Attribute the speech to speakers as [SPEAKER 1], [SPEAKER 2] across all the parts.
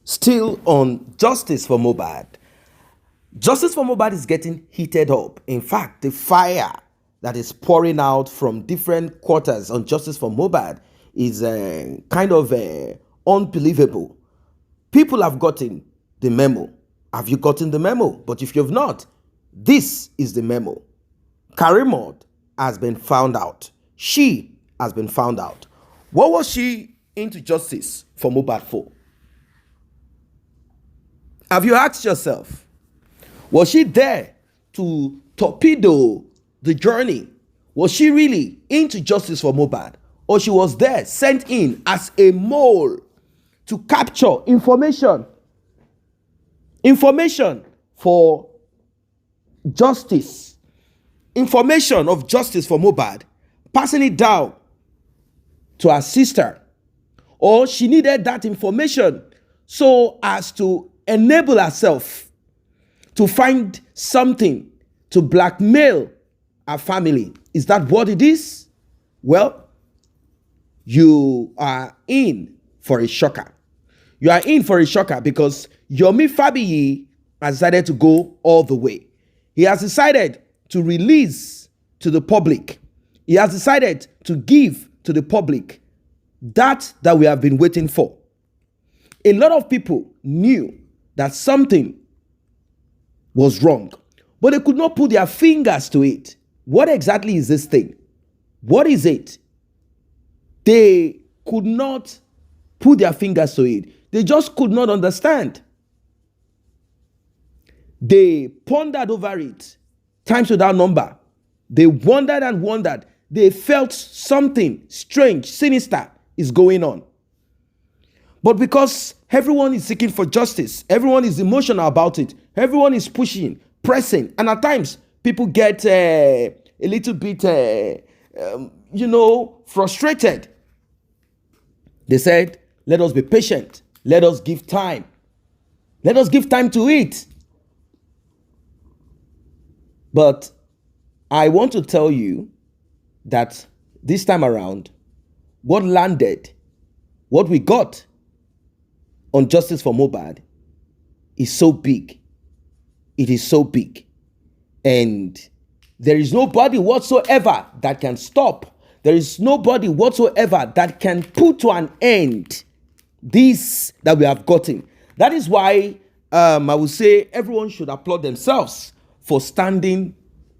[SPEAKER 1] Still on justice for Mohbad. Justice for Mohbad is getting heated up. In fact, the fire that is pouring out from different quarters on justice for Mohbad is kind of unbelievable. People have gotten the memo. Have you gotten the memo? But if you have not, this is the memo. Karimot has been found out. She has been found out. What was she into justice for Mohbad for? Have you asked yourself, was she there to torpedo the journey? Was she really into justice for Mohbad? Or she was there sent in as a mole to capture information for justice, information of justice for Mohbad, passing it down to her sister? Or she needed that information so as to enable herself to find something to blackmail her family? Is that what it is? Well, you are in for a shocker. You are in for a shocker because Yomi Fabiyi has decided to go all the way. He has decided to release to the public. He has decided to give to the public that we have been waiting for. A lot of people knew that something was wrong, but they could not put their fingers to it. What exactly is this thing? What is it? They could not put their fingers to it. They just could not understand. They pondered over it, times without number. They wondered and wondered. They felt something strange, sinister is going on. But because everyone is seeking for justice, everyone is emotional about it, everyone is pushing, pressing, and at times people get a little bit, frustrated. They said, let us be patient. Let us give time. Let us give time to it. But I want to tell you that this time around, what landed, what we got on justice for Mohbad is so big. It is so big. And there is nobody whatsoever that can stop. There is nobody whatsoever that can put to an end this that we have gotten. That is why I would say everyone should applaud themselves for standing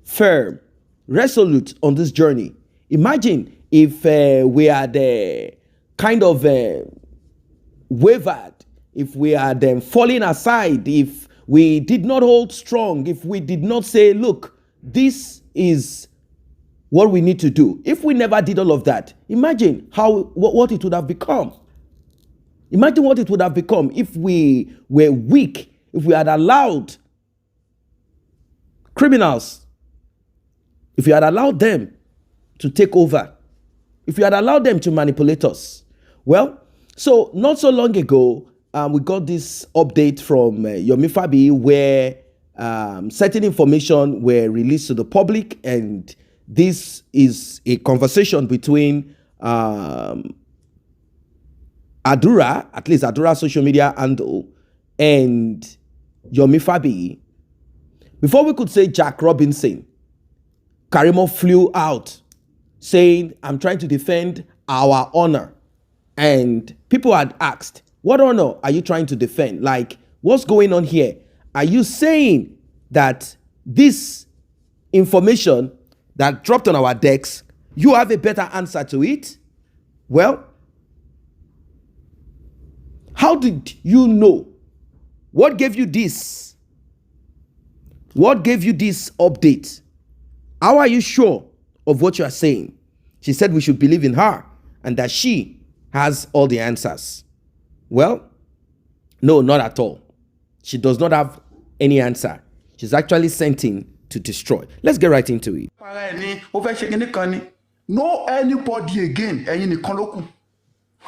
[SPEAKER 1] firm, resolute on this journey. Imagine if we had kind of wavered, if we had fallen aside, if we did not hold strong, if we did not say, look, this is what we need to do. If we never did all of that, imagine what it would have become. Imagine what it would have become if we were weak, if we had allowed criminals, if we had allowed them to take over, if we had allowed them to manipulate us. Well, so not so long ago, we got this update from Yomi Fabiyi where certain information were released to the public, and this is a conversation between Adura, at least Adura's social media handle, and Yomi Fabiyi. Before we could say Jack Robinson, Karimo flew out saying, I'm trying to defend our honor. And people had asked, what honor are you trying to defend? Like, what's going on here? Are you saying that this information that dropped on our decks, you have a better answer to it? Well, how did you know? What gave you this? What gave you this update? How are you sure of what you are saying? She said we should believe in her and that she has all the answers. Well, no, not at all. She does not have any answer. She's actually sent in to destroy. Let's get right into it.
[SPEAKER 2] No anybody again.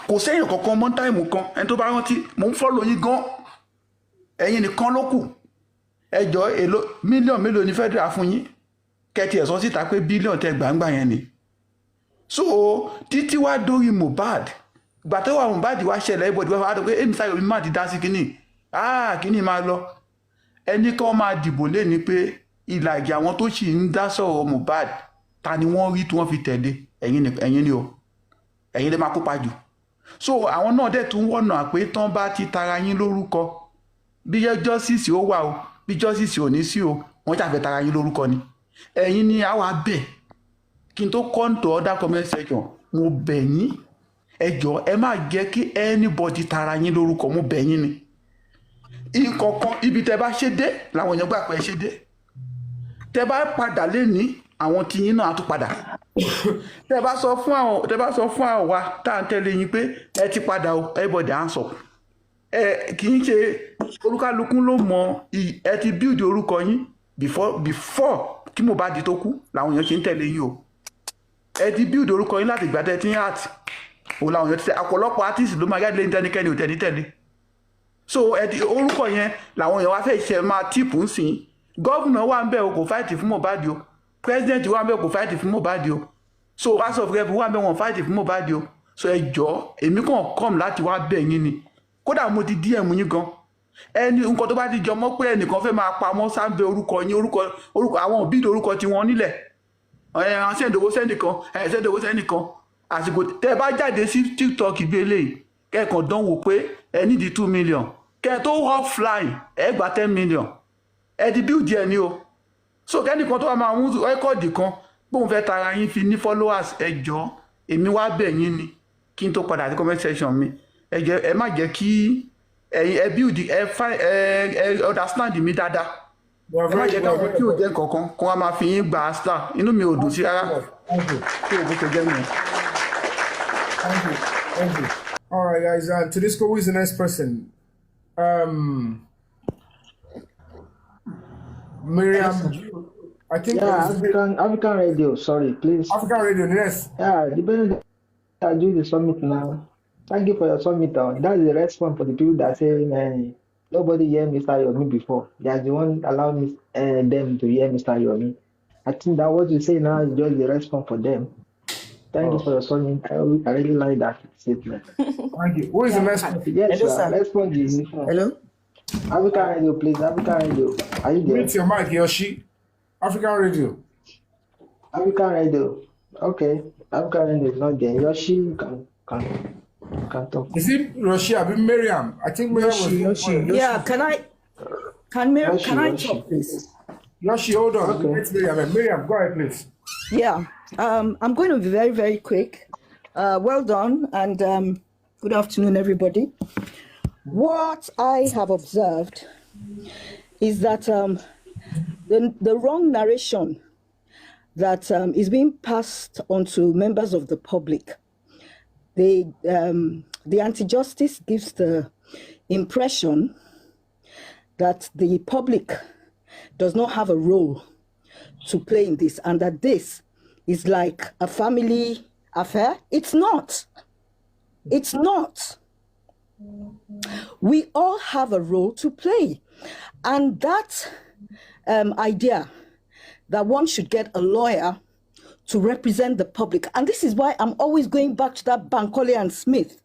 [SPEAKER 2] Kò sẹ́yìn kankan mọ́ táìmù kan ẹni tó bá rántí mò ń fọ́lọ̀ yín gan ẹ̀yin nìkan ló kù ẹjọ́ èlò mílíọ̀nù mélòó ní federal fún yín kẹ́tì ẹ̀ sọ síta pé bílíọ̀nù tẹ gbàǹgbà yẹn ni. So títí wá dórí Mohbad ìgbà tó wà Mohbad wá ṣẹlẹ̀ everybody wá wá pé èmi Sáyọ̀mí má ti dá sí kínní kínní máa lọ ẹni kan máa dìbò lé ní pé ìlàjì àwọn tó sì ń dá sọ̀rọ̀ Mohbad ta ni wọ́n rí tí wọ́n fi tẹ̀lé ẹ̀yin ni o ẹ̀yin lè máa kópa jù so àwọn náà dẹ̀ tún wọ̀nà pé tán bá ti tara yín lórúkọ bí justice ó wà o bí justice ò ní sí o wọ́n ṣàfẹ́ tara yín lórúkọ ni ẹ̀yin ni àwa bẹ̀ kí n tó kọ́ńtò other comment section mo bẹ̀ yín ẹ jọ̀ọ́ ẹ má jẹ́ kí anybody tara yín lórúkọ mo bẹ̀ yín ni nǹkankan ibi tẹ bá ṣe dé làwọn èèyàn gbà pé ẹ ṣe dé tẹ bá padà lé ní àwọn tí yín náà á tún padà tẹ bá sọ fún àwọn wa tá à ń tẹ̀lé yín pé ẹ ti padà o everybody á sọ ẹ kì í ṣe olúkálukú ló mọ ẹ ti build orúkọ yín before kí Mohbad tó kú làwọn èèyàn ṣe ń tẹ̀lé yín o ẹ ti build orúkọ yín láti ìgbà tẹ ti ń art òun làwọn èèyàn ti tẹ ọ̀pọ̀lọpọ̀ artist ló máa jáde lé ní tẹnikẹ́ni ò tẹ̀ ní tẹ̀lé so orúkọ yẹn làwọn èèyàn wá fẹ́ ṣe máa tíìpù ń sìn gọ́vùnà wà ń bẹ̀ o kò fáìtì fún Mohbad o president wà ń bẹ̀ kò fáìtì fún Mohbad o so house of rep wà ń bẹ̀ wọ́n fáìtì fún Mohbad o so ẹ jọ̀ọ́ èmi kàn come láti wá bẹ̀ yín ni kódà mo ti DM yín gan ẹni nǹkan tó bá ti jọ mọ́ pé ẹnìkan fẹ́ máa pamọ́ sábẹ́ orúkọ yín orúkọ àwọn òbí orúkọ tí wọ́n nílẹ̀ sẹ́ndowó sẹ́nìkan àsìkò tẹ́ ẹ bá jáde sí TikTok bí eléyìí kẹ́ẹ̀kan dánwò pé ẹ nídìí 2 million kẹ́ẹ̀ tó offline ẹ gba 10 million ẹ ti build ẹ ní o so kẹ́nìkan tó wà máa mú rẹ́kọ̀dì kan bóun fẹ́ tara yín fi ní followers ẹ jọ̀ọ́ èmi wá bẹ̀ yín ni kí n tó padà sí comment section mi ẹ má jẹ́ kí ẹ build ẹ understand mi dáadáa ẹ má jẹ́ káwọn tí ò jẹ́ kankan kó wá máa fi yín gba star inú mi ò dùn sí rárá tí ò bó ṣe jẹ́ mi.
[SPEAKER 3] Thank you. All right, guys. To this call, who is the next person? Miriam. I think.
[SPEAKER 4] Yeah, African Radio. Sorry, please.
[SPEAKER 3] African Radio. Yes.
[SPEAKER 4] Yeah, depending on do the summit now. Thank you for your summit. That's the response for the people that say nobody hear Mr. Yomi before. That's the one allowing them to hear Mr. Yomi. I think that what you say now is just the response for them. Thank you for your summit. I really like that statement.
[SPEAKER 3] Thank you. Who is the next one?
[SPEAKER 4] Yes, sir. Response is
[SPEAKER 5] Hello?
[SPEAKER 4] African Radio, please. African Radio. Are you there?
[SPEAKER 3] Mute your mic, Yoshi. African Radio.
[SPEAKER 4] African Radio. Okay. African Radio is not there. Yoshi can talk.
[SPEAKER 3] Is it Yoshi? I mean Miriam. I think Miriam was
[SPEAKER 5] Yoshi. Yeah, can I talk, please?
[SPEAKER 3] Yoshi, hold on.
[SPEAKER 4] Okay.
[SPEAKER 3] Next Miriam. Miriam, go ahead, please.
[SPEAKER 5] Yeah. I'm going to be very, very quick. Well done, and good afternoon, everybody. What I have observed is that the wrong narration that is being passed on to members of the public. The anti-justice gives the impression that the public does not have a role to play in this, and that this is like a family affair. It's not. It's not. We all have a role to play. And that idea that one should get a lawyer to represent the public, and this is why I'm always going back to that Bankole and Smith,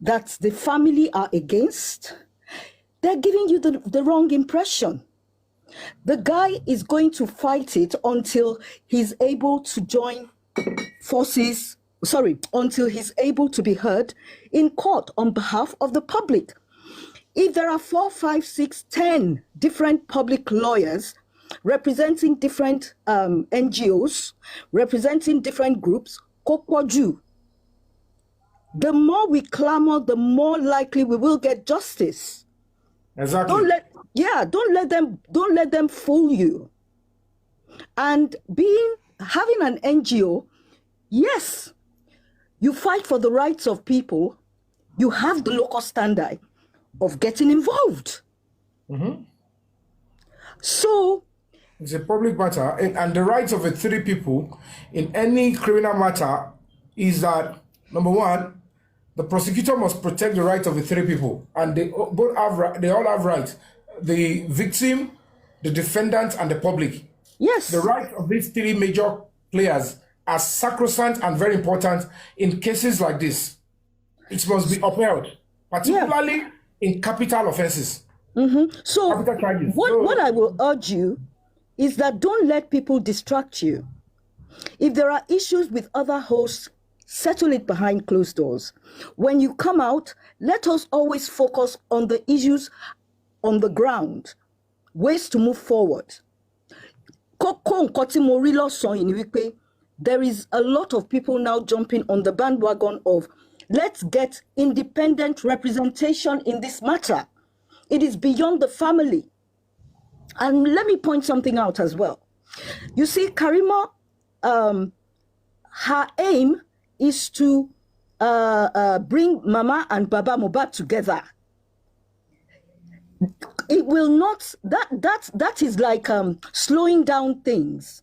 [SPEAKER 5] that the family are against, they're giving you the wrong impression. The guy is going to fight it until he's able to join forces, until he's able to be heard in court on behalf of the public. If there are 4, 5, 6, 10 different public lawyers representing different NGOs, representing different groups, Kokwoju, the more we clamor, the more likely we will get justice.
[SPEAKER 3] Exactly.
[SPEAKER 5] Don't let them fool you. And having an NGO, yes, you fight for the rights of people. You have the local standard of getting involved.
[SPEAKER 3] Mm-hmm.
[SPEAKER 5] So
[SPEAKER 3] it's a public matter, and the rights of the 3 people in any criminal matter is that, number one, the prosecutor must protect the rights of the 3 people, and they all have rights. The victim, the defendant, and the public.
[SPEAKER 5] yes,
[SPEAKER 3] The rights of these 3 major players are sacrosanct and very important in cases like this. it must be upheld, particularly in capital offenses.
[SPEAKER 5] So
[SPEAKER 3] Capital charges.
[SPEAKER 5] what I will urge you is that don't let people distract you. If there are issues with other hosts, settle it behind closed doors. When you come out, let us always focus on the issues on the ground, ways to move forward. There is a lot of people now jumping on the bandwagon of let's get independent representation in this matter. It is beyond the family. And let me point something out as well. You see, Karima, her aim is to bring Mama and Baba Mohbad together. It will not, that is like slowing down things,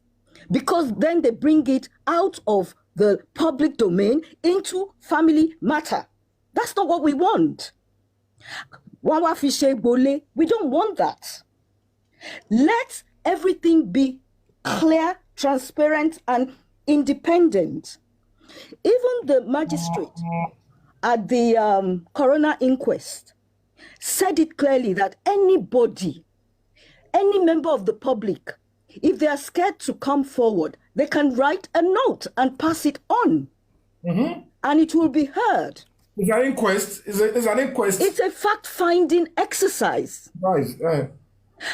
[SPEAKER 5] because then they bring it out of the public domain into family matter. That's not what we want. We don't want that. Let everything be clear, transparent, and independent. Even the magistrate at the coroner inquest said it clearly that anybody, any member of the public, if they are scared to come forward, they can write a note and pass it on. And it will be heard.
[SPEAKER 3] It's an inquest. It's an inquest.
[SPEAKER 5] It's a fact-finding exercise.
[SPEAKER 3] Nice.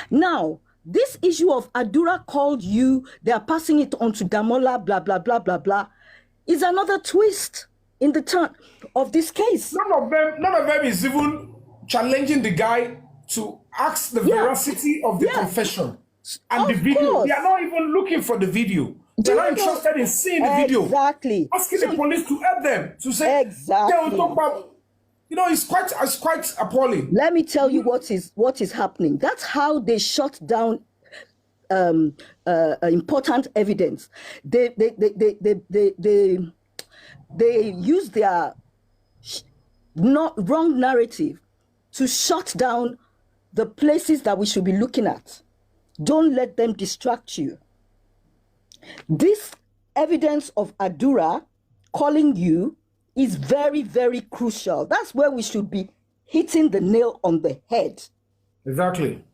[SPEAKER 5] Now, this issue of Adura called you, they are passing it on to Damola, blah, blah, blah, blah, blah, is another twist in the turn of this case.
[SPEAKER 3] None of them is even challenging the guy to ask the veracity of the confession and the video.
[SPEAKER 5] Course.
[SPEAKER 3] They are not even looking for the video. They're not interested in seeing the video.
[SPEAKER 5] Exactly.
[SPEAKER 3] Asking the police to help them to say,
[SPEAKER 5] exactly.
[SPEAKER 3] They will talk about, it's quite appalling.
[SPEAKER 5] Let me tell you what is happening. That's how they shut down important evidence. They use their wrong narrative to shut down the places that we should be looking at. Don't let them distract you. This evidence of Adura calling you is very, very crucial. That's where we should be hitting the nail on the head.
[SPEAKER 3] Exactly.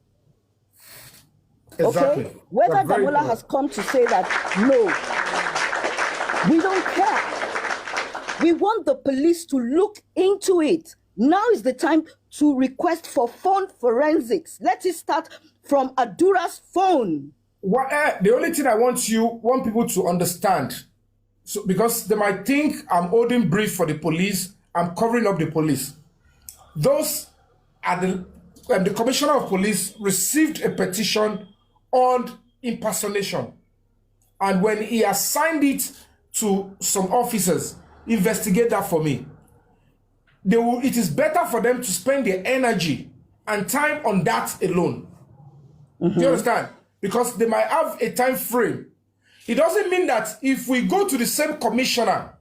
[SPEAKER 5] Okay? Whether Damola has come to say that, no, we don't care. We want the police to look into it. Now is the time to request for phone forensics. Let it start from Adura's phone.
[SPEAKER 3] The only thing I want people to understand, so because they might think I'm holding brief for the police, I'm covering up the police. Those are the commissioner of police received a petition on impersonation, and when he assigned it to some officers, investigate that for me. It is better for them to spend their energy and time on that alone. Do you understand? Because they might have a time frame. It doesn't mean that if we go to the same commissioner,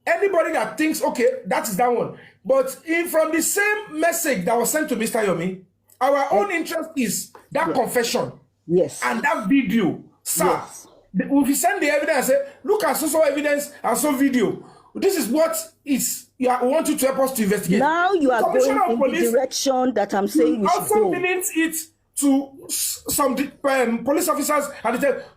[SPEAKER 3] anybody that thinks, okay, that is that one. But from the same message that was sent to Mr. Yomi, our own interest is that confession.
[SPEAKER 5] Yes.
[SPEAKER 3] And that video. Sir, if you send the evidence and say, look at so evidence and so video, this is what is. We want you to help us to investigate.
[SPEAKER 5] Now you are going in the direction that I'm saying we should go.
[SPEAKER 3] Also means it to some police officers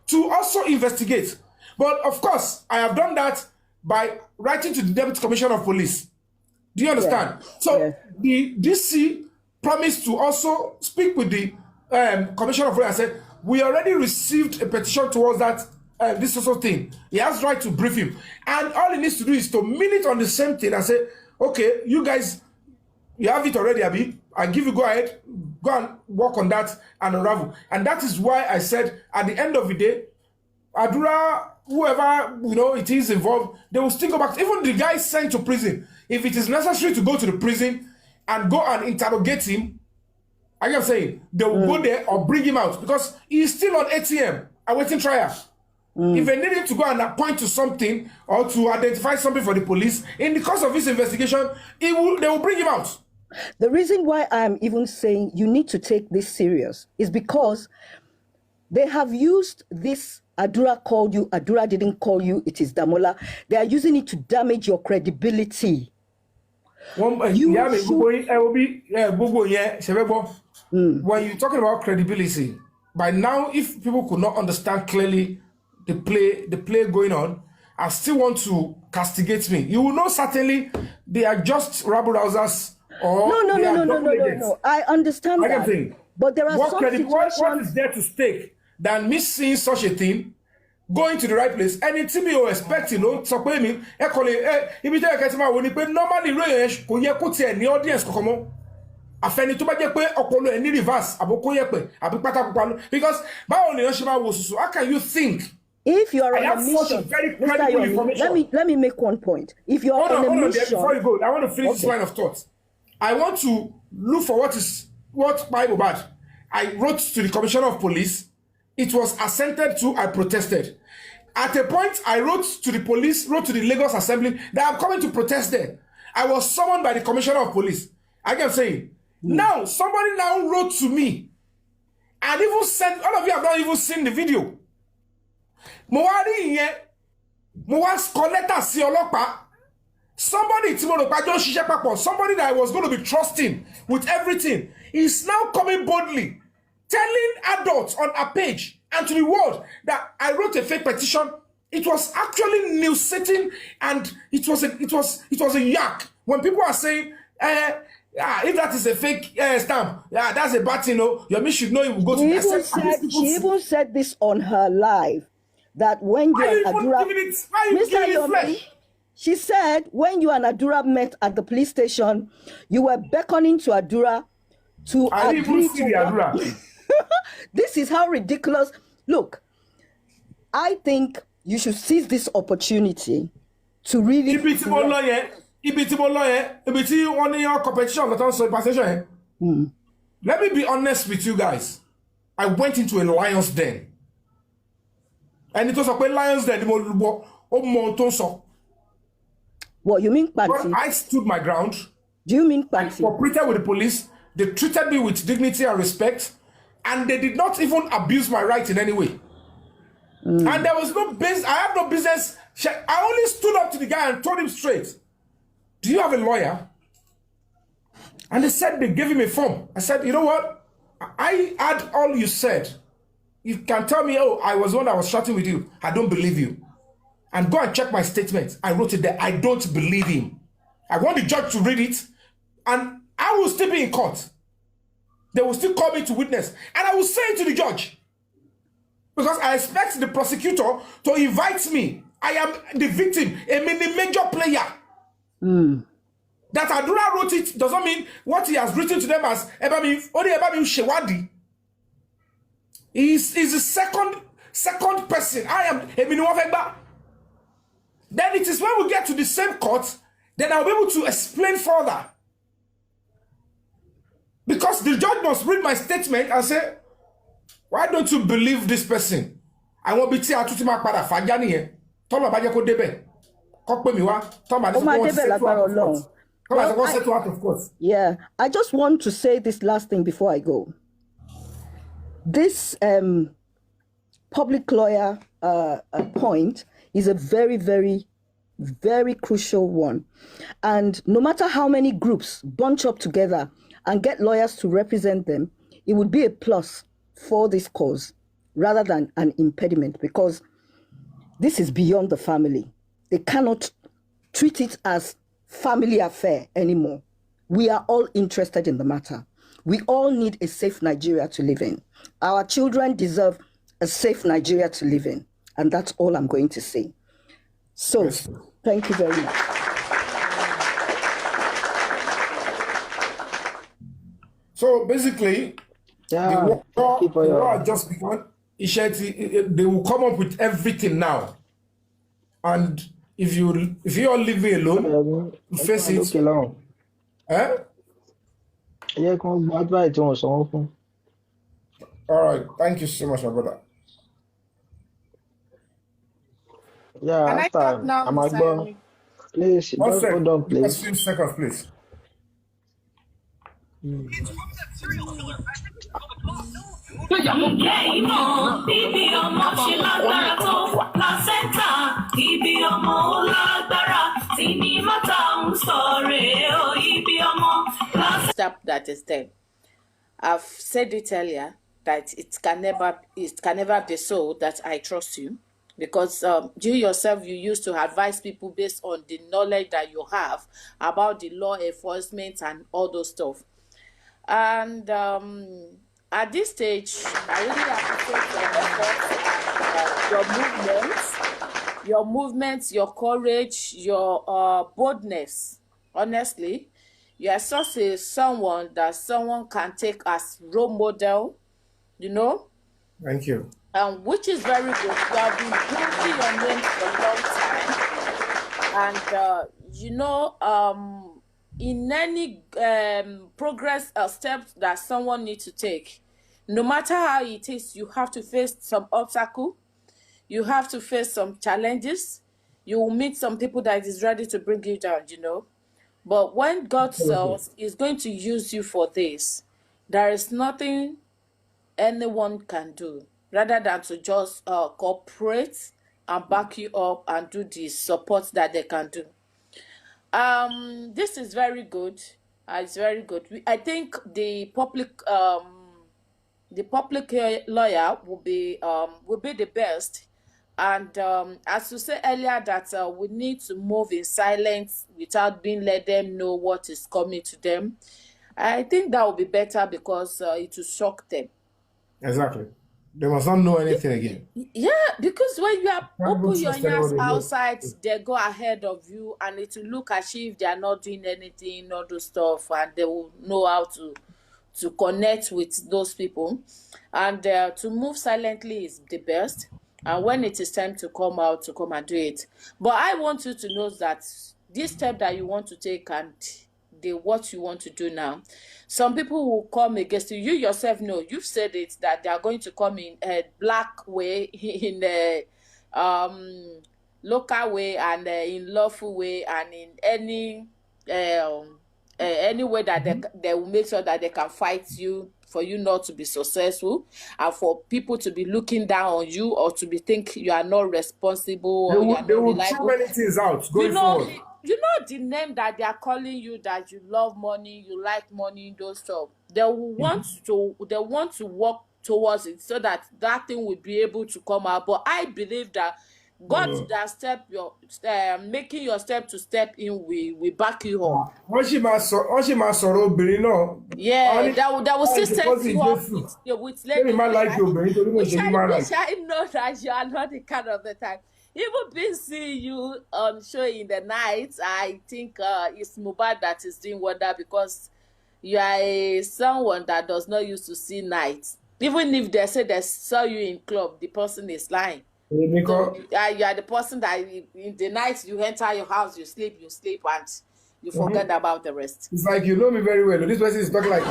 [SPEAKER 3] to also investigate. But of course, I have done that by writing to the Deputy Commissioner of Police. Do you understand? So the DC promised to also speak with the Commissioner of Police and said, we already received a petition towards that this sort of thing. He has right to brief him. And all he needs to do is to mean it on the same thing and say, okay, you guys, you have it already, Abi. I give you go ahead, go and work on that and unravel. And that is why I said at the end of the day, Adura, whoever it is involved, they will still go back. Even the guy sent to prison, if it is necessary to go to the prison and go and interrogate him, I am saying they will go there or bring him out because he is still on ATM awaiting trial. If they needed to go and point to something or to identify something for the police, in the course of this investigation, they will bring him out.
[SPEAKER 5] The reason why I'm even saying you need to take this serious is because they have used this Adura called you, Adura didn't call you, it is Damola. They are using it to damage your credibility. You
[SPEAKER 3] when
[SPEAKER 5] should,
[SPEAKER 3] you're talking about credibility, by now, if people could not understand clearly the play going on, I still want to castigate me. You will know certainly they are just rabble rousers or
[SPEAKER 5] no. I understand that. But there are some situations.
[SPEAKER 3] What is there to stake than me seeing such a thing, going to the right place, and it's me or expecting, so pay me, normally, any audience, afẹni tó bá jẹ́ pé ọpọlọ ẹ ní reverse àbókó yẹpẹ àbí pátákó because báwo ni ṣe máa wò sùsù how can you think.
[SPEAKER 5] If you are on a mission, Mr. Yomi, let me make one point. If you are on a mission,
[SPEAKER 3] before you go, I want to finish this line of thought. I want to look for what by Mohbad. I wrote to the Commissioner of Police. It was assented to. I protested. At a point, I wrote to the police, wrote to the Lagos Assembly that I'm coming to protest there. I was summoned by the Commissioner of Police. I kept saying. Now, somebody now wrote to me and even said, all of you have not even seen the video. Somebody somebody that I was going to be trusting with everything is now coming boldly, telling adults on a page and to the world that I wrote a fake petition. It was actually news setting and it was a yak. When people are saying, if that is a fake stamp, that's a bad thing. Your should know you will go to the
[SPEAKER 5] She even said this on her live that when you and Adura, Mr. Yomi, she said when you and Adura met at the police station, you were beckoning to Adura to agree to Adura. This is how ridiculous. Look, I think you should seize this opportunity to really.
[SPEAKER 3] Let me be honest with you guys. I went into a lion's den. And it was a lion's den.
[SPEAKER 5] What you mean, Patsy?
[SPEAKER 3] I stood my ground.
[SPEAKER 5] Do you mean Patsy?
[SPEAKER 3] I cooperated with the police. They treated me with dignity and respect. And they did not even abuse my right in any way. And there was no business. I have no business. I only stood up to the guy and told him straight. Do you have a lawyer? And they said they gave him a form. I said, you know what? I had all you said. You can tell me, oh, I was the one that was shouting with you. I don't believe you. And go and check my statement. I wrote it there. I don't believe him. I want the judge to read it. And I will still be in court. They will still call me to witness. And I will say it to the judge. Because I expect the prosecutor to invite me. I am the victim, a major player. That Adura wrote it doesn't mean what he has written to them as only Shewadi. He's the second person. I am Eminuwafegba. Then it is when we get to the same court, then I'll be able to explain further. Because the judge must read my statement and say, why don't you believe this person? I won't be tia tutima pada fajani he. Tolo baje ko debe.
[SPEAKER 5] Yeah, I just want to say this last thing before I go. This public lawyer point is a very, very, very crucial one. And no matter how many groups bunch up together and get lawyers to represent them, it would be a plus for this cause rather than an impediment, because this is beyond the family. They cannot treat it as family affair anymore. We are all interested in the matter. We all need a safe Nigeria to live in. Our children deserve a safe Nigeria to live in. And that's all I'm going to say. So, yes. Thank you very much.
[SPEAKER 3] So basically, the war just begun. They will come up with everything now. And if you are living alone, you face it. Eh? All right. Thank you so much, my brother.
[SPEAKER 4] Yeah, after I'm going. Please,
[SPEAKER 3] one second.
[SPEAKER 4] Hold on, please.
[SPEAKER 3] Just 15 seconds, please.
[SPEAKER 6] Ibi ọmọ ṣe lágbára tó placenta, ibi ọmọ ó lágbára, tí ní mọ́tà ń sọ rèé o.
[SPEAKER 7] gap that is there. I've said it earlier that it can never be so that I trust you, because you yourself, you used to advise people based on the knowledge that you have about the law enforcement and all those stuff. And at this stage, I really appreciate your movements, your courage, your boldness. Honestly, you are such someone that someone can take as role model, you know.
[SPEAKER 3] Thank you.
[SPEAKER 7] Which is very good. You have been building your name for a long time, and you know, in any progress steps that someone needs to take, no matter how it is, you have to face some obstacle, you have to face some challenges, you will meet some people that is ready to bring you down, you know. But when God is going to use you for this, there is nothing anyone can do rather than to just cooperate and back you up and do the support that they can do. This is very good. It's very good. I think the public lawyer will be the best. And as you said earlier, that we need to move in silence without being let them know what is coming to them. I think that will be better because it will shock them.
[SPEAKER 3] Exactly. They must not know anything again.
[SPEAKER 7] Yeah, because when you are open your ears outside, they go ahead of you, and it will look as if they are not doing anything, all those stuff, and they will know how to connect with those people. And to move silently is the best. And when it is time to come out, to come and do it. But I want you to know that this step that you want to take and what you want to do now, some people will come against you. You yourself know, you've said it, that they are going to come in a black way, in a local way, and in lawful way, and in any way that they will make sure that they can fight you, for you not to be successful, and for people to be looking down on you, or to be think you are not responsible, or you are not reliable. They will throw many things out going forward. You know the name that they are calling you, that you love money, you like money, those stuff. They will want to work towards it so that thing will be able to come out. But I believe that God that making your step to step in will back you up. Yeah, that will still step you up with lady. Which I know that you are not the kind of the time. Even been seeing you on show in the night, I think it's Mohbad that is doing wonder, because you are someone that does not used to see night. Even if they say they saw you in club, the person is lying. So, you are the person that in the night you enter your house, you sleep, and you forget about the rest.
[SPEAKER 3] It's like you know me very well. This person is talking like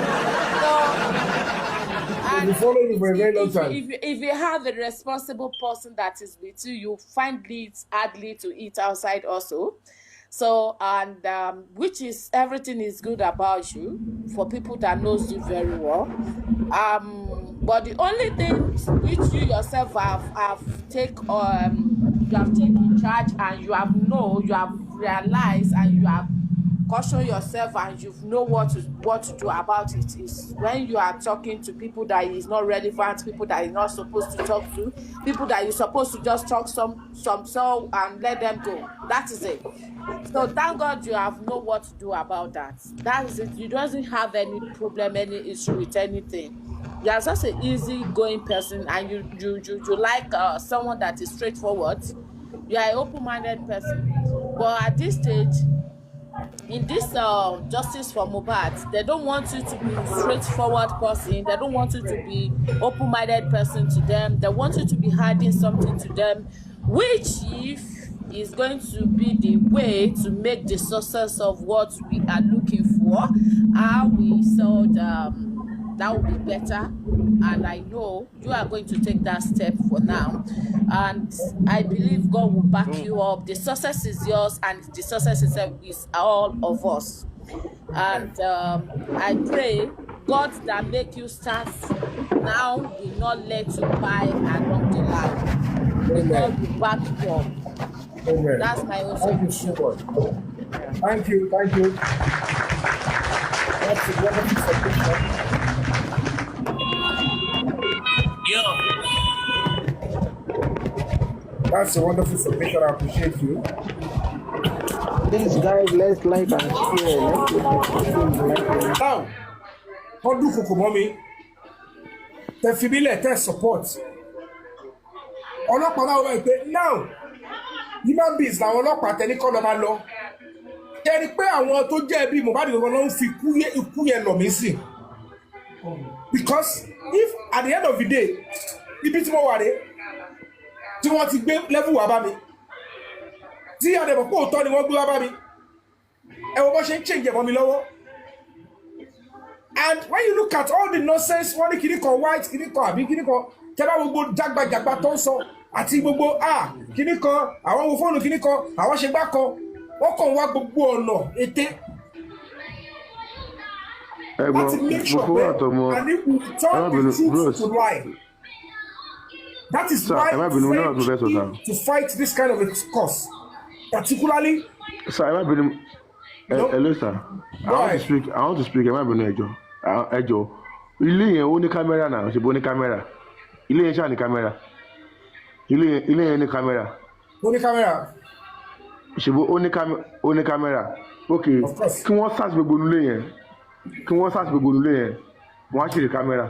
[SPEAKER 3] you follow me for a very long time.
[SPEAKER 7] If you have a responsible person that is with you, you find it hardly to eat outside also. So, and which is everything is good about you for people that knows you very well. But the only thing which you yourself have taken charge, and you have realized, and you have cautioned yourself, and you know what to do about it, is when you are talking to people that is not relevant, people that you're not supposed to talk to, people that you're supposed to just talk some and let them go. That is it. So thank God you have know what to do about that. That is it. You doesn't have any problem, any issue with anything. You are such an easy-going person, and you like someone that is straightforward. You are an open-minded person. But at this stage, in this justice for Mohbad, they don't want you to be a straightforward person. They don't want you to be open-minded person to them. They want you to be hiding something to them, which if is going to be the way to make the success of what we are looking for. How we saw that will be better, and I know you are going to take that step for now, and I believe God will back you up. The success is yours, and the success is all of us. And I pray God that make you start now will not let you buy along the line. God will back you up.
[SPEAKER 3] Amen.
[SPEAKER 7] That's my own
[SPEAKER 3] Thank you so much. Thank you. That's a wonderful submission. That's a wonderful submission. I appreciate you.
[SPEAKER 4] Please, guys, let's like and share. Let's get the like.
[SPEAKER 3] Now, how do Kokomomi? The Fibile test support. Ọlọ́pàá náà wọ́n pé now human beings làwọn ọlọ́pàá tẹ́lẹ̀ kọ́ lọ́ máa lọ. Kẹ́ni pé àwọn tó jẹ́ bí Mohbad gangan ló ń fi ikú yẹn lọ̀ mí sí. Because if at the end of the day, ibi tí mo wà rè tí wọ́n ti gbé level wá bá mi, tí àdèmọ̀ pé òótọ́ ni wọ́n gbé wá bá mi, ẹ wo bó ṣe ń change ẹ̀mọ́ mi lọ́wọ́. And when you look at all the nonsense, wọ́n ní kíní kan white, kíní kan àbí kíní kan, tẹ́ bá gbogbo jágbajàgba tó ń sọ àti gbogbo kíní kan, àwọn wo fóònù kíní kan, àwọn ṣe gbá kan, wọ́n kàn wá gbogbo ọ̀nà ète. Láti make sure pé and if we turn the truth to lie. That is why we need to fight this kind of a cause, particularly.
[SPEAKER 2] Sir, hello, sir. I want to speak. Ẹjọ́. Ilé yẹn ó ní kámẹ́rà náà, ṣe bó ní kámẹ́rà. Ilé yẹn ṣáà ní kámẹ́rà. Ilé yẹn ní kámẹ́rà.
[SPEAKER 3] Ó ní kámẹ́rà.
[SPEAKER 2] Ṣe bó ó ní kámẹ́rà. Okay. Kí wọ́n search gbogbo ilé yẹn. Wọ́n á ṣe lè kámẹ́rà.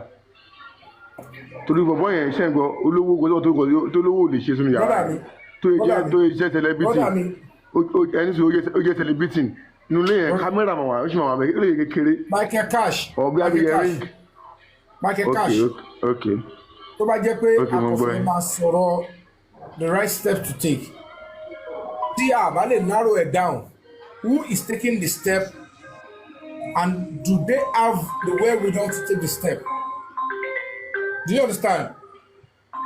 [SPEAKER 2] Torí bọ̀bọ̀ yẹn ṣe ń gbọ́ olówó tó lówó lè ṣe sínú yàrá. Tó jẹ́ celebrity. Ẹni sọ ó jẹ́ celebrity. Inú ilé yẹn kámẹ́rà máa wà, ó sì máa wà bẹ́ẹ̀, ó lè kékeré.
[SPEAKER 3] Michael Cash.
[SPEAKER 2] Ọ̀bí abiyẹ ring.
[SPEAKER 3] Michael Cash.
[SPEAKER 2] Okay.
[SPEAKER 3] Tó bá jẹ́ pé akọ̀fẹ́ máa sọ̀rọ̀ the right step to take. Tí a bá lè narrow it down, who is taking the step and do they have the wherewithal to take the step? Do you understand?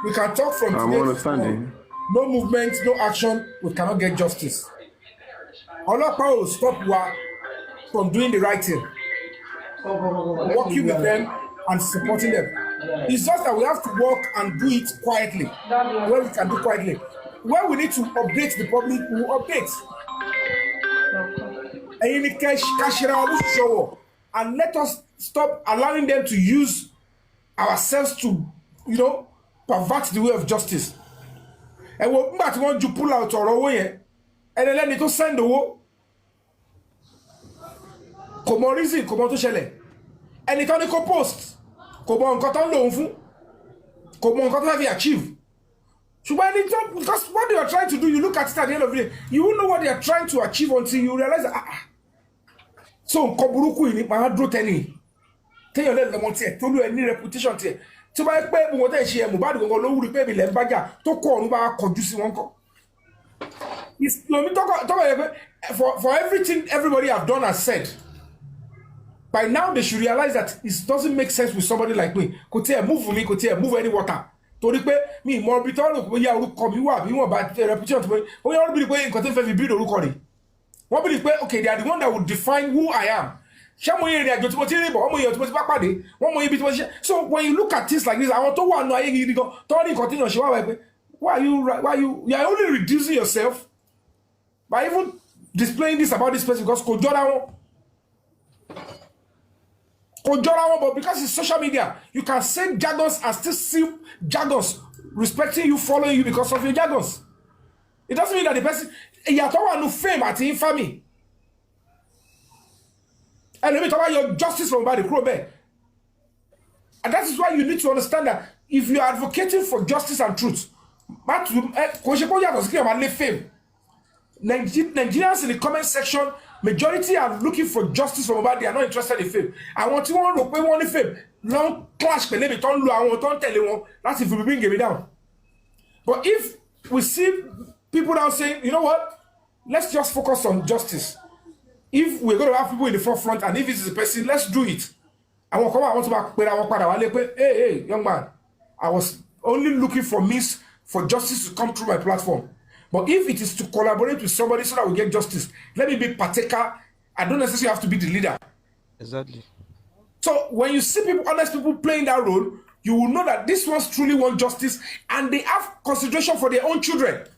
[SPEAKER 3] We can talk from today.
[SPEAKER 2] I'm understanding.
[SPEAKER 3] No movement, no action, we cannot get justice. Ọlọ́pàá will stop wa from doing the right thing, working with them and supporting them. It's just that we have to work and do it quietly, where we can do quietly. Where we need to update the public, we will update. And let us stop allowing them to use ourselves to, pervert the way of justice. And we'll want to pull out our way. And then let it send the war. Kò mọ reason, kò mọ tó ṣẹlẹ̀. Ẹnìkan ní kò post, kò mọ nǹkan tó ń lò ó fún, kò mọ nǹkan tó fẹ́ fi achieve. Ṣùgbọ́n ẹni tó, because what they are trying to do, you look at it at the end of the day, you won't know what they are trying to achieve until you realize that so nǹkan burúkú yìí ni màá dúró tẹ́ni. Kéèyàn lè lọ́mọ tiẹ̀ tó lù ẹ ní reputation tiẹ̀. Tí ó bá yẹ pé gbogbo tẹ̀ ṣe ẹ̀ Mohbad gbogbo ló wúri pé mi lẹ́ ń bájà tó kọ̀ ọ̀run bá kọjú sí wọn kọ́. For everything everybody have done and said, by now they should realize that it doesn't make sense with somebody like me. Kò tiẹ̀ move for me, kò tiẹ̀ move any water. Torí pé mi mọ bí tọ́lù kò yá orúkọ mi wà bí wọ́n bá reputation tó pé ó yá bí pé nǹkan tó fẹ́ fi build orúkọ rẹ̀. Wọ́n bí pé okay, they are the one that will define who I am. Ṣé mo yẹ ìrìn àjò tí mo ti rí bọ̀, wọ́n mo yẹ tí mo ti bá pàdé, wọ́n mo yẹ ibi tí mo ti ṣe. So when you look at things like this, àwọn tó wà nù ayé gidi gan, tó ní nǹkan tí yàn ṣe wá wá pé why are only reducing yourself by even displaying this about this person because kò jọra wọn. But because it's social media, you can say jargons and still see jargons respecting you, following you because of your jargons. It doesn't mean that the person ìyàtọ̀ wà nù fame àti infamy. And let me talk about your justice from body kúrò. And that is why you need to understand that if you are advocating for justice and truth, kò ṣe kó yàtọ̀ sí kí ẹ máa lé fame. Nigerians in the comment section, majority are looking for justice from Mohbad. They are not interested in fame. Àwọn tí wọ́n rò pé wọ́n ní fame long clash pẹ̀lú ibi tó ń lo àwọn tó ń tẹ̀lé wọn láti fi bring me down. But if we see people now saying, you know what, let's just focus on justice. If we're going to have people in the forefront and if this is a person, let's do it. Àwọn kan wà wọ́n tún bá pera wọn padà wálé pé hey young man, I was only looking for means for justice to come through my platform. But if it is to collaborate with somebody so that we get justice, let me be partaker. I don't necessarily have to be the leader.
[SPEAKER 1] Exactly.
[SPEAKER 3] So when you see people, honest people playing that role, you will know that these ones truly want justice and they have consideration for their own children.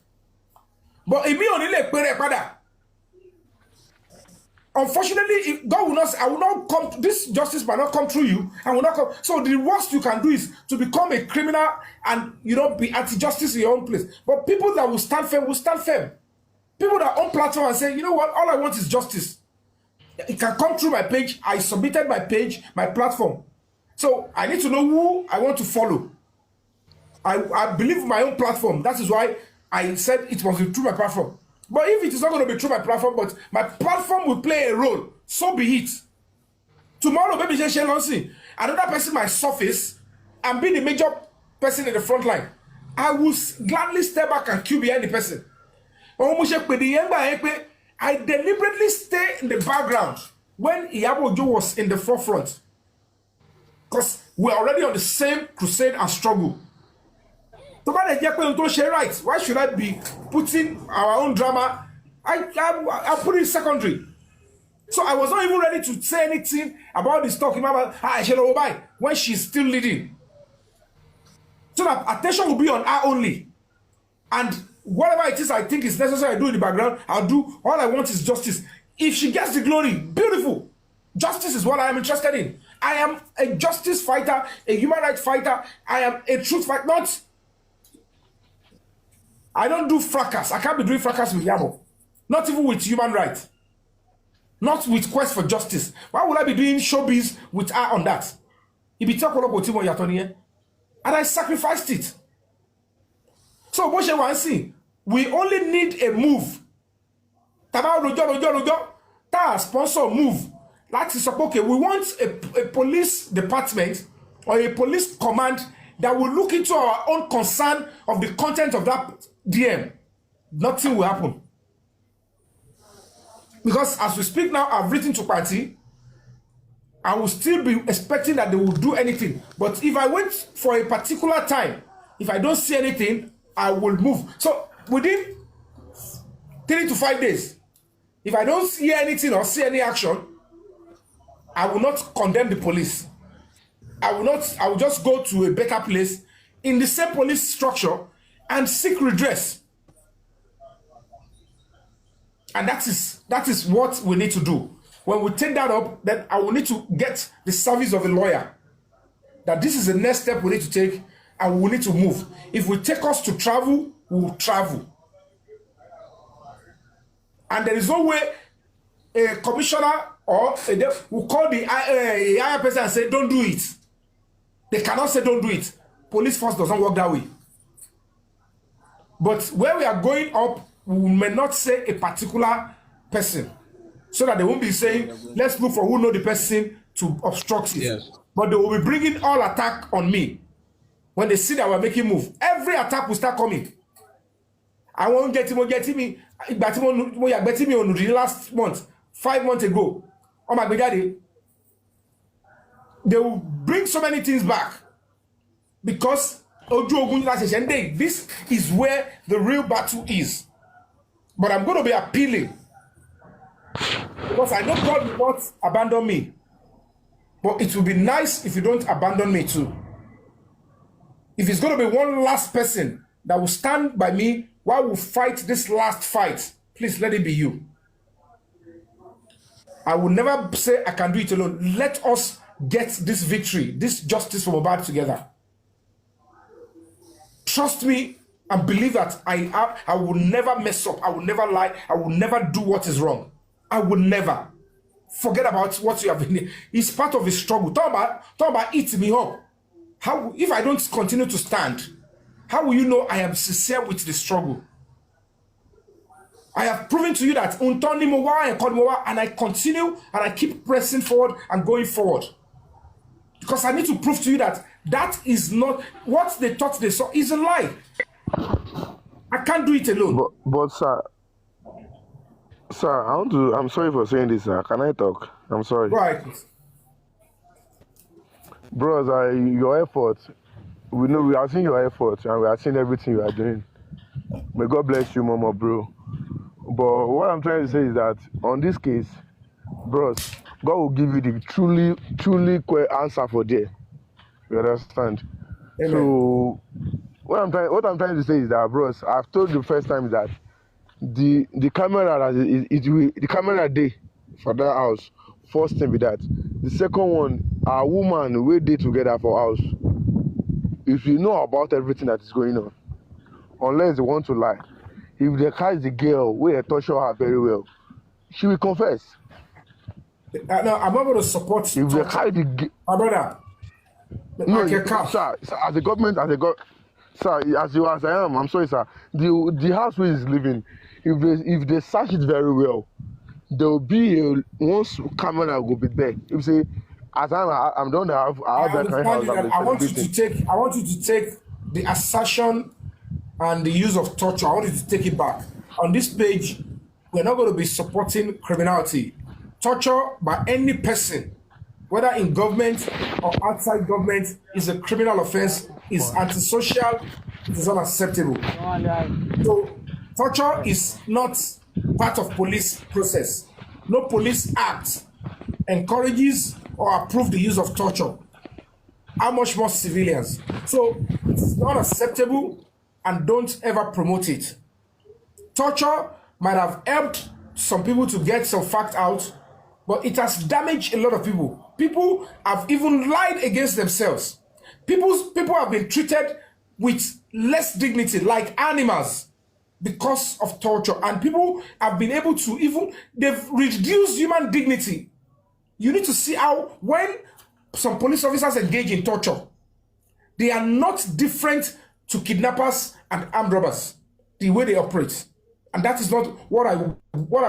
[SPEAKER 3] But if me only like pere pada, Unfortunately, God will not. I will not come. This justice might not come through you. I will not come. So the worst you can do is to become a criminal and be anti-justice in your own place. But people that will stand firm will stand firm. People that on platform and say, you know what, all I want is justice. It can come through my page. I submitted my page, my platform. So I need to know who I want to follow. I believe in my own platform. That is why I said it must be through my platform. But if it is not going to be through my platform, but my platform will play a role, so be it. Tomorrow, maybe another person might surface and be the major person in the front line. I will gladly step back and queue behind the person. I deliberately stay in the background when Iyabo Ojo was in the forefront. Because we're already on the same crusade and struggle. Right. Why should I be putting our own drama? I put it secondary. So I was not even ready to say anything about this talk when she's still leading. So that attention will be on her only. And whatever it is I think is necessary I do in the background, I'll do. All I want is justice. If she gets the glory, beautiful. Justice is what I am interested in. I am a justice fighter, a human rights fighter. I am a truth fighter. I don't do fracas. I can't be doing fracas with Yabo. Not even with human rights. Not with quest for justice. Why would I be doing showbiz with her on that? And I sacrificed it. So what you want to see? We only need a move. Ta sponsor move. That is okay. We want a police department or a police command that will look into our own concern of the content of that DM. Nothing will happen. Because as we speak now, I've written to party. I will still be expecting that they will do anything. But if I wait for a particular time, if I don't see anything, I will move. So within 3 to 5 days, if I don't hear anything or see any action, I will not condemn the police. I will just go to a better place in the same police structure and seek redress. And that is what we need to do. When we take that up, then I will need to get the service of a lawyer. That this is the next step we need to take and we need to move. If we take us to travel, we will travel. And there is no way a commissioner or will call the higher person and say, don't do it. They cannot say don't do it. Police force doesn't work that way. But where we are going up, we may not say a particular person. So that they won't be saying, let's look for who know the person to obstruct it. Yes. But they will be bringing all attack on me. When they see that we're making move, every attack will start coming. I won't get me on the last month, 5 months ago. Oh my God, they will bring so many things back. Because this is where the real battle is. But I'm going to be appealing. Because I know God will not abandon me. But it will be nice if you don't abandon me too. If it's going to be one last person that will stand by me while we fight this last fight, please let it be you. I will never say I can do it alone. Let us get this victory, this justice for Mohbad together. Trust me and believe that I will never mess up. I will never lie. I will never do what is wrong. I will never. Forget about what you have been. It's part of a struggle. Talk about eating me up. How, if I don't continue to stand, how will you know I am sincere with the struggle? I have proven to you that and I continue and I keep pressing forward and going forward. Because I need to prove to you that that is not what they thought they saw is a lie. I can't do it alone.
[SPEAKER 8] But sir, I'm sorry for saying this, sir. Can I talk? I'm sorry.
[SPEAKER 3] Right.
[SPEAKER 8] Bros, your effort, we are seeing your effort and we are seeing everything you are doing. May God bless you, Mama, bro. But what I'm trying to say is that on this case, bros, God will give you the truly answer for there. You understand? Amen. So what I'm trying to say is that, bros, I've told you the first time that the camera the camera day for that house. First thing be that. The second one, a woman wey dey together for house, if you know about everything that is going on, unless they want to lie, if they catch the girl wey dey torture her very well, she will confess.
[SPEAKER 3] No, I'm not going to support
[SPEAKER 8] If they
[SPEAKER 3] torture.
[SPEAKER 8] catch the
[SPEAKER 3] My brother,
[SPEAKER 8] no,
[SPEAKER 3] like a cow.
[SPEAKER 8] sir, as a government, sir, as I am, I'm sorry, sir. The house where he's living, if they search it very well, there will be once camera will be there. If you say, as I'm done, I have
[SPEAKER 3] I
[SPEAKER 8] that kind of house.
[SPEAKER 3] understand that. I want you to take the assertion and the use of torture. I want you to take it back. On this page, we're not going to be supporting criminality. Torture by any person, whether in government or outside government, is a criminal offense, is antisocial, it is unacceptable. So torture is not part of police process. No police act encourages or approves the use of torture. How much more civilians? So it's not acceptable and don't ever promote it. Torture might have helped some people to get some fact out, but it has damaged a lot of people. People have even lied against themselves. People have been treated with less dignity, like animals, because of torture. And people have been able to they've reduced human dignity. You need to see how, when some police officers engage in torture, they are not different to kidnappers and armed robbers, the way they operate. And that is not what I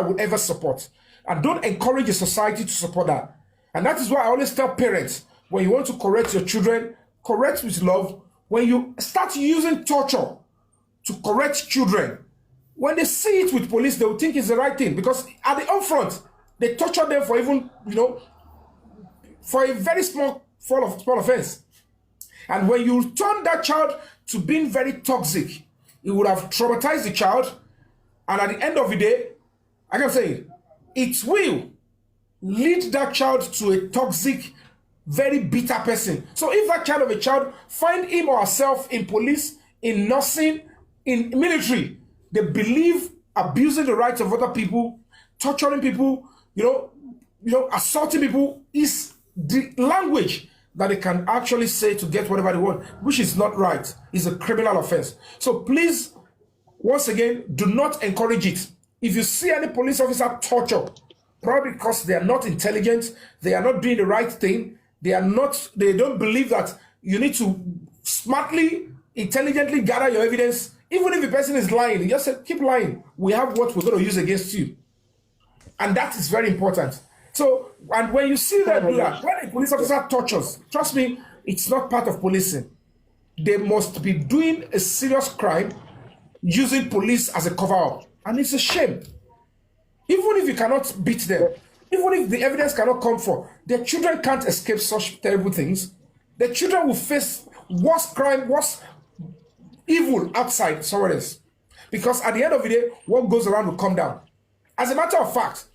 [SPEAKER 3] would ever support. And don't encourage a society to support that. And that is why I always tell parents, when you want to correct your children, correct with love. When you start using torture to correct children, when they see it with police, they will think it's the right thing. Because at the upfront, they torture them for even, for a very small offense. And when you turn that child to being very toxic, it would have traumatized the child. And at the end of the day, I can say it will lead that child to a toxic, very bitter person. So if that child of a child find him or herself in police, in nursing, in military, they believe abusing the rights of other people, torturing people, assaulting people is the language that they can actually say to get whatever they want, which is not right. It's a criminal offense. So please, once again, do not encourage it. If you see any police officer torture, probably because they are not intelligent, they are not doing the right thing, they don't believe that you need to smartly, intelligently gather your evidence. Even if the person is lying, you just say, keep lying. We have what we're going to use against you. And that is very important. So, and when you see them do that, when a police officer tortures, trust me, it's not part of policing. They must be doing a serious crime using police as a cover-up. And it's a shame. Even if you cannot beat them, even if the evidence cannot come forth, their children can't escape such terrible things. Their children will face worse crime, worse evil outside somewhere else. Because at the end of the day, what goes around will come down. As a matter of fact,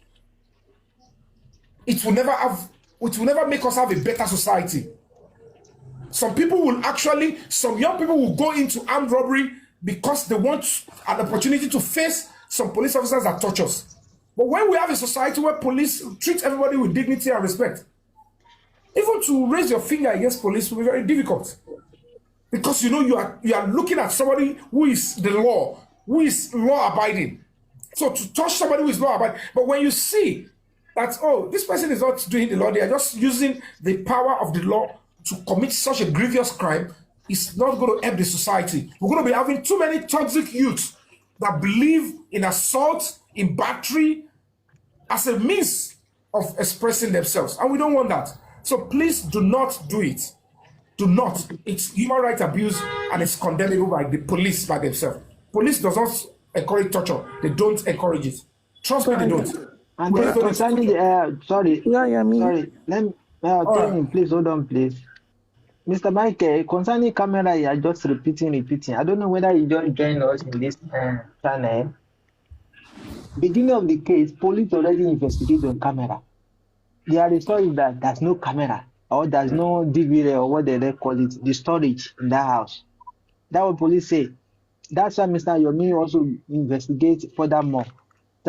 [SPEAKER 3] it will never make us have a better society. Some young people will go into armed robbery because they want an opportunity to face some police officers that torture us. But when we have a society where police treat everybody with dignity and respect, even to raise your finger against police will be very difficult. Because you are looking at somebody who is the law, who is law abiding. So to touch somebody who is law abiding, but when you see that, oh, this person is not doing the law, they are just using the power of the law to commit such a grievous crime, it's not going to help the society. We're going to be having too many toxic youths that believe in assault, in battery, as a means of expressing themselves. And we don't want that. So please do not do it. Do not. It's human rights abuse and it's condemnable by the police by themselves. Police does not encourage torture. They don't encourage it. Trust me, they don't.
[SPEAKER 4] And then concerning sorry, let me tell him, please hold on, please. Mr. Michael, concerning camera, you are just repeating. I don't know whether you just joined us in this channel. Beginning of the case, police already investigated on camera. There is story that there's no camera or there's no DVD or what they call it, the storage in that house. That what police say. That's why Mr. Yomi also investigates furthermore.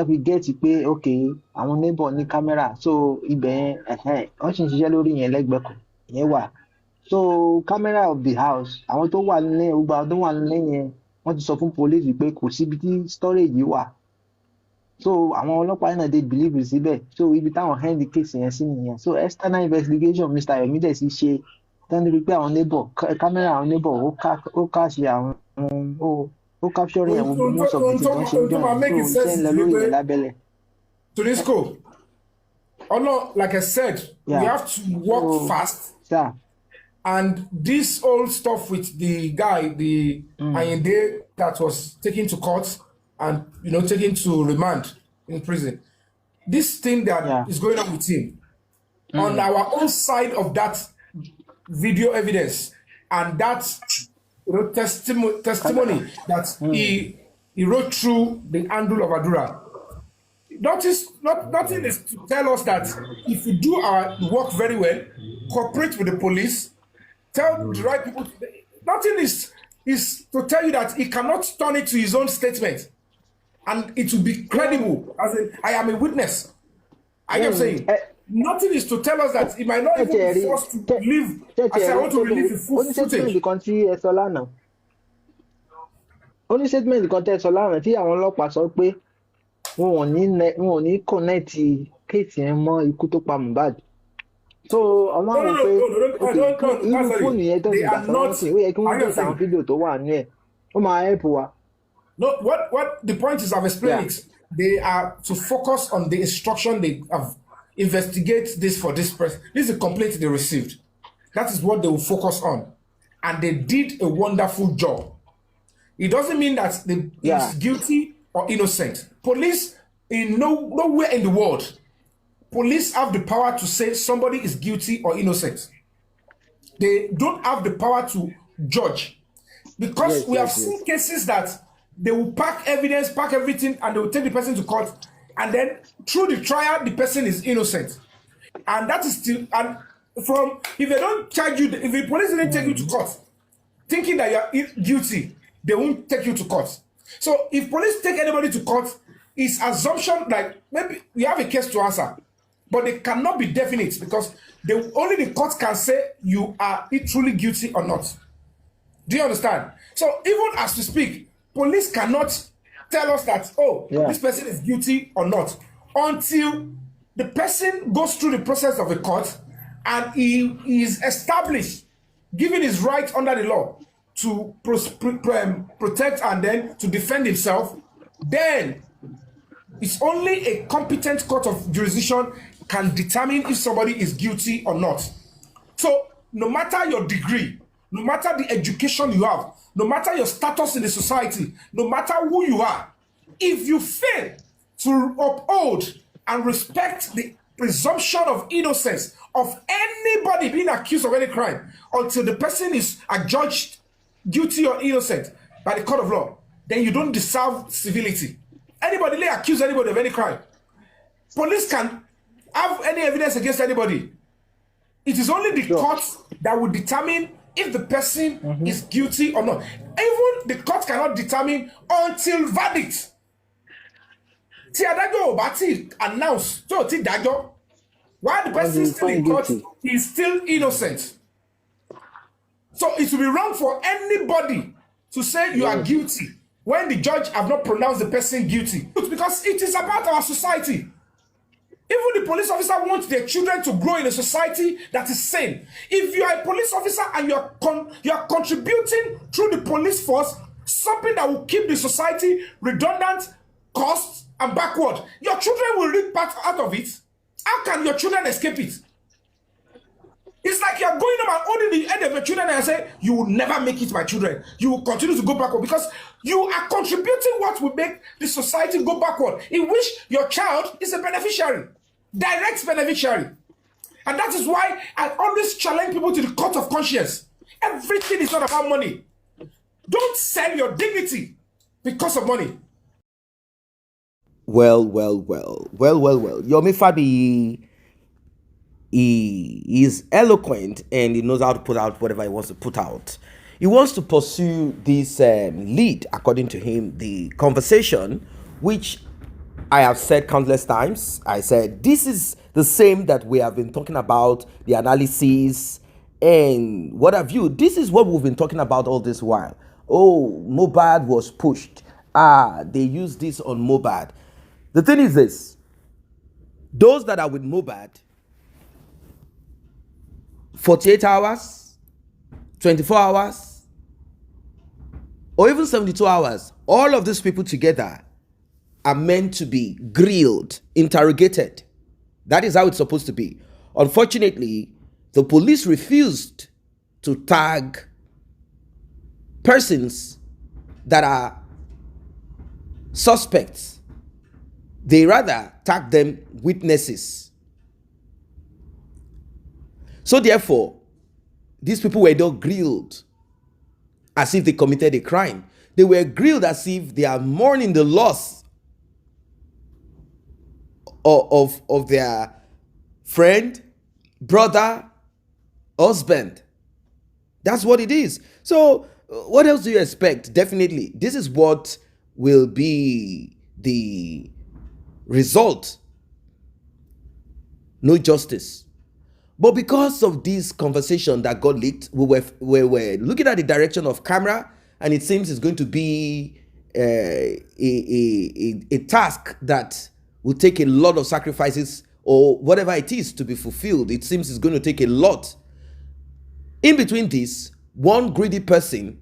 [SPEAKER 4] tó fi gẹ́ẹ̀tì pé ok àwọn neighbor ní kámẹ́rà so ibẹ̀ yẹn wọ́n sì ń ṣiṣẹ́ lórí yẹn lẹ́gbẹ̀ẹ́ kan ìyẹn wà so camera of the house àwọn tó wà nílé gbogbo àwọn tó wà nílé yẹn wọ́n ti sọ fún police pé kò síbi tí storage yìí wà so àwọn ọlọ́pàá náà dey believe síbẹ̀ so ibi táwọn hand case yẹn sí nìyẹn so external investigation Mr. Yomi dẹ̀ sì ṣe tán níbi pé àwọn neighbor camera àwọn neighbor ó káṣe àwọn ó capture àwọn most of the things wọ́n ṣe ń dán so iṣẹ́ ń lọ lórí ẹ̀ lábẹ́lẹ̀.
[SPEAKER 3] Tunisco, no, like I said, we have to work fast.
[SPEAKER 4] Yeah.
[SPEAKER 3] And this old stuff with the guy, the Ayinde that was taken to court and taken to remand in prison. This thing that is going on with him, on our own side of that video evidence and that testimony that he wrote through the handle of Adura. Nothing is to tell us that if we do our work very well, cooperate with the police, tell the right people. Nothing is to tell you that he cannot turn it to his own statement, and it will be credible. As in, I am a witness. I am saying nothing is to tell us that he might not even be forced to leave. I say I want to release the full footage.
[SPEAKER 4] Only statement kan tẹ́ sọ lánàá tí àwọn ọlọ́pàá sọ pé wọn ò ní connect kéèsì yẹn mọ́ ikú tó pa Mohbad. So àwọn àwọn pé irú fóònù yẹn tó ti gbà sọ́wọ́n sí ó yẹ kí wọ́n gbé àwọn fídíò tó wà ní ẹ̀ ó máa help wa.
[SPEAKER 3] No, what the point is, I've explained it. They are to focus on the instruction they have. Investigate this for this person. This is a complaint they received. That is what they will focus on, and they did a wonderful job. It doesn't mean that they is guilty or innocent. Police, in nowhere in the world, police have the power to say somebody is guilty or innocent. They don't have the power to judge, because we have seen cases that they will pack evidence, pack everything, and they will take the person to court, and then through the trial, the person is innocent. And that is still, and from, if they don't charge you, if the police didn't take you to court, thinking that you are guilty, they won't take you to court. So if police take anybody to court, it's assumption like maybe we have a case to answer, but they cannot be definite, because only the court can say you are truly guilty or not. Do you understand? So even as we speak, police cannot tell us that, this person is guilty or not, until the person goes through the process of a court and he is established, given his right under the law to protect and then to defend himself. Then it's only a competent court of jurisdiction can determine if somebody is guilty or not. So no matter your degree, no matter the education you have, no matter your status in the society, no matter who you are, if you fail to uphold and respect the presumption of innocence of anybody being accused of any crime until the person is adjudged guilty or innocent by the court of law, then you don't deserve civility. Anybody may accuse anybody of any crime. Police can have any evidence against anybody. It is only the court that will determine if the person is guilty or not. Even the court cannot determine until verdict. Tí adájọ́ ò bá ti announce tó ti dájọ́, while the person is still in court, he is still innocent. So it will be wrong for anybody to say you are guilty when the judge have not pronounced the person guilty, because it is about our society. Even the police officer wants their children to grow in a society that is sane. If you are a police officer and you are contributing through the police force something that will keep the society redundant, cost, and backward, your children will reap part out of it. How can your children escape it? It's like you're going up and holding the head of your children and say, you will never make it, my children. You will continue to go backward, because you are contributing what will make the society go backward, in which your child is a beneficiary, direct beneficiary. And that is why I always challenge people to the court of conscience. Everything is not about money. Don't sell your dignity because of money.
[SPEAKER 1] Well. Yomi Fabi, he is eloquent and he knows how to put out whatever he wants to put out. He wants to pursue this lead, according to him, the conversation, which I have said countless times, I said this is the same that we have been talking about, the analysis and what have you. This is what we've been talking about all this while. Oh, Mohbad was pushed. They used this on Mohbad. The thing is this, those that are with Mohbad, 48 hours, 24 hours, or even 72 hours, all of these people together are meant to be grilled, interrogated. That is how it's supposed to be. Unfortunately, the police refused to tag persons that are suspects. They rather tag them witnesses. So therefore, these people were not grilled as if they committed a crime. They were grilled as if they are mourning the loss of their friend, brother, husband. That's what it is. So what else do you expect? Definitely, this is what will be the result. No justice. But because of this conversation that got leaked, we were looking at the direction of camera, and it seems it's going to be a task that will take a lot of sacrifices, or whatever it is to be fulfilled. It seems it's going to take a lot. In between this, one greedy person,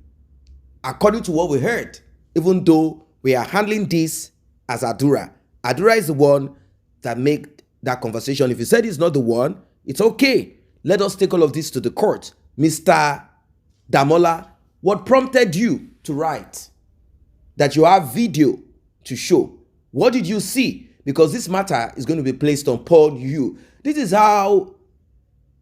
[SPEAKER 1] according to what we heard, even though we are handling this as Adura is the one that made that conversation. If you said he's not the one, it's okay. Let us take all of this to the court. Mr. Damola, what prompted you to write that you have video to show? What did you see? Because this matter is going to be placed upon you. This is how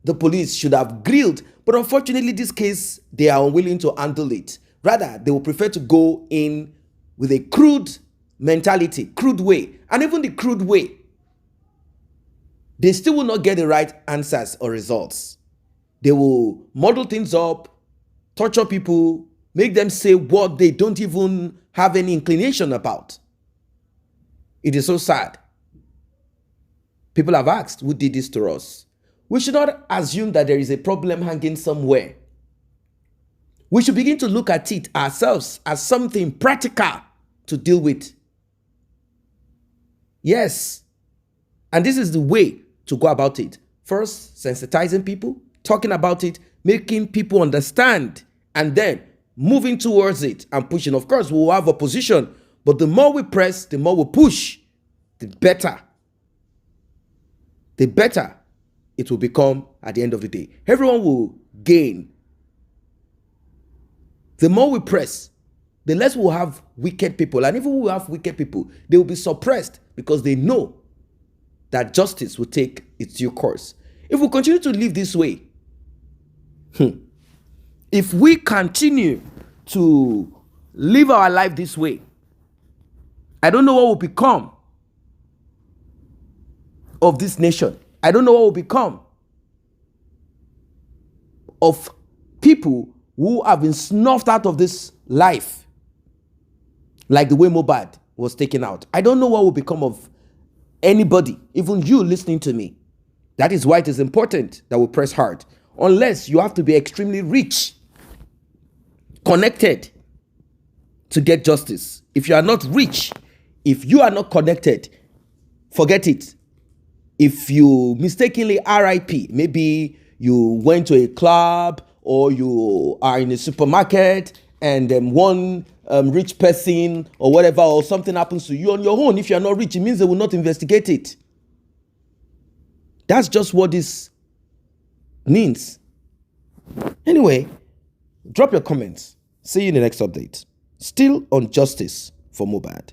[SPEAKER 1] the police should have grilled. But unfortunately, this case, they are unwilling to handle it. Rather, they will prefer to go in with a crude mentality, crude way. And even the crude way, they still will not get the right answers or results. They will muddle things up, torture people, make them say what they don't even have any inclination about. It is so sad. People have asked, who did this to us? We should not assume that there is a problem hanging somewhere. We should begin to look at it ourselves as something practical to deal with. Yes. And this is the way to go about it. First, sensitizing people, talking about it, making people understand, and then moving towards it and pushing. Of course, we will have opposition, but the more we press, the more we push, the better. The better it will become at the end of the day. Everyone will gain. The more we press, the less we'll have wicked people. And if we will have wicked people, they will be suppressed because they know that justice will take its due course. If we continue to live this way, if we continue to live our life this way, I don't know what will become of this nation. I don't know what will become of people who have been snuffed out of this life, like the way Mohbad was taken out. I don't know what will become of anybody, even you listening to me. That is why it is important that we press hard. Unless you have to be extremely rich, connected to get justice. If you are not rich, if you are not connected, forget it. If you mistakenly RIP, maybe you went to a club or you are in a supermarket and one rich person or whatever, or something happens to you on your own, if you are not rich, it means they will not investigate it. That's just what this means. Anyway, drop your comments. See you in the next update. Still on justice for Mohbad.